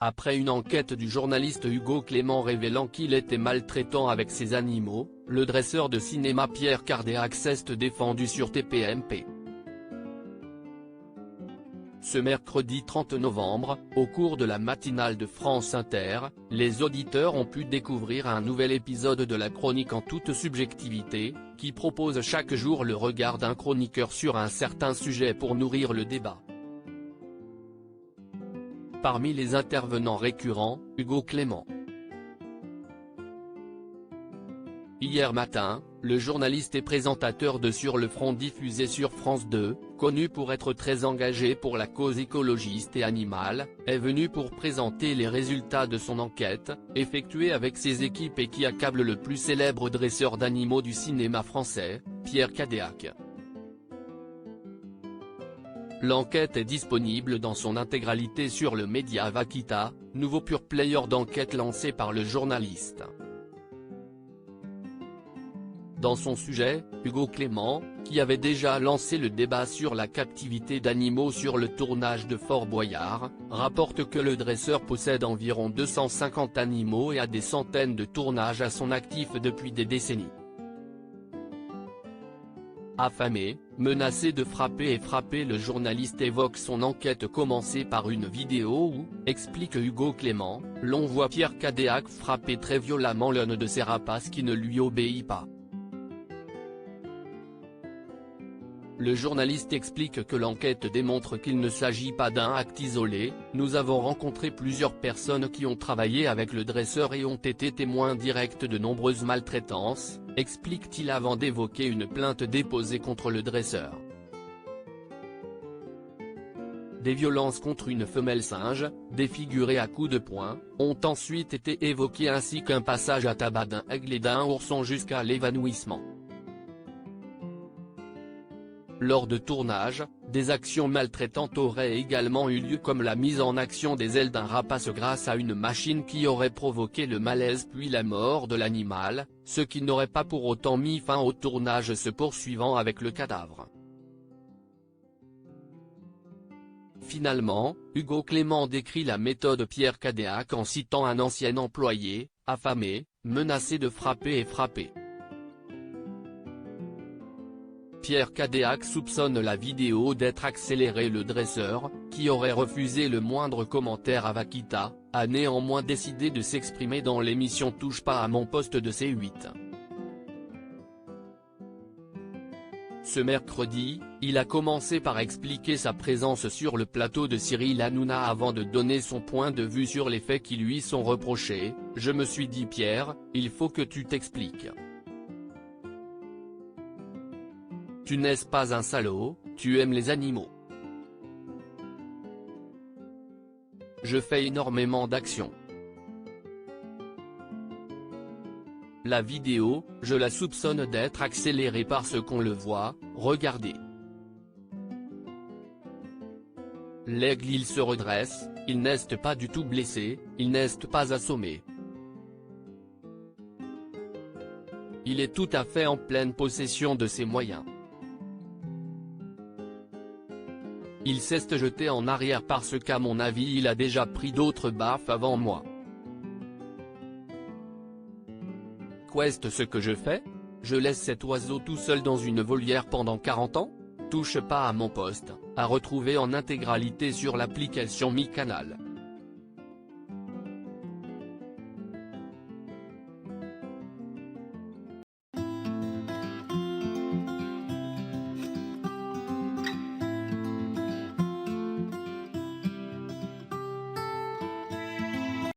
Après une enquête du journaliste Hugo Clément révélant qu'il était maltraitant avec ses animaux, le dresseur de cinéma Pierre Cadillac s'est défendu sur TPMP. Ce mercredi 30 novembre, au cours de la matinale de France Inter, les auditeurs ont pu découvrir un nouvel épisode de la chronique en toute subjectivité, qui propose chaque jour le regard d'un chroniqueur sur un certain sujet pour nourrir le débat. Parmi les intervenants récurrents, Hugo Clément. Hier matin, le journaliste et présentateur de Sur le front diffusé sur France 2, connu pour être très engagé pour la cause écologiste et animale, est venu pour présenter les résultats de son enquête, effectuée avec ses équipes et qui accable le plus célèbre dresseur d'animaux du cinéma français, Pierre Cadillac. L'enquête est disponible dans son intégralité sur le média Vaquita, nouveau pure player d'enquête lancé par le journaliste. Dans son sujet, Hugo Clément, qui avait déjà lancé le débat sur la captivité d'animaux sur le tournage de Fort Boyard, rapporte que le dresseur possède environ 250 animaux et a des centaines de tournages à son actif depuis des décennies. Affamé, menacé de frapper et frapper, le journaliste évoque son enquête commencée par une vidéo où, explique Hugo Clément, l'on voit Pierre Cadillac frapper très violemment l'un de ses rapaces qui ne lui obéit pas. Le journaliste explique que l'enquête démontre qu'il ne s'agit pas d'un acte isolé, nous avons rencontré plusieurs personnes qui ont travaillé avec le dresseur et ont été témoins directs de nombreuses maltraitances, explique-t-il avant d'évoquer une plainte déposée contre le dresseur. Des violences contre une femelle singe, défigurée à coups de poing, ont ensuite été évoquées ainsi qu'un passage à tabac d'un aigle et d'un ourson jusqu'à l'évanouissement. Lors de tournage, des actions maltraitantes auraient également eu lieu comme la mise en action des ailes d'un rapace grâce à une machine qui aurait provoqué le malaise puis la mort de l'animal, ce qui n'aurait pas pour autant mis fin au tournage se poursuivant avec le cadavre. Finalement, Hugo Clément décrit la méthode Pierre Cadillac en citant un ancien employé, affamé, menacé de frapper et frapper. Pierre Cadillac soupçonne la vidéo d'être accélérée. Le dresseur, qui aurait refusé le moindre commentaire à Vaquita, a néanmoins décidé de s'exprimer dans l'émission Touche pas à mon poste de C8. Ce mercredi, il a commencé par expliquer sa présence sur le plateau de Cyril Hanouna avant de donner son point de vue sur les faits qui lui sont reprochés. Je me suis dit Pierre, il faut que tu t'expliques. Tu n'es pas un salaud, tu aimes les animaux. Je fais énormément d'actions. La vidéo, je la soupçonne d'être accélérée parce qu'on le voit, regardez. L'aigle il se redresse, il n'est pas du tout blessé, il n'est pas assommé. Il est tout à fait en pleine possession de ses moyens. Il s'est jeté en arrière parce qu'à mon avis il a déjà pris d'autres baffes avant moi. Qu'est-ce ce que je fais? Je laisse cet oiseau tout seul dans une volière pendant 40 ans? Touche pas à mon poste, à retrouver en intégralité sur l'application Mi Canal.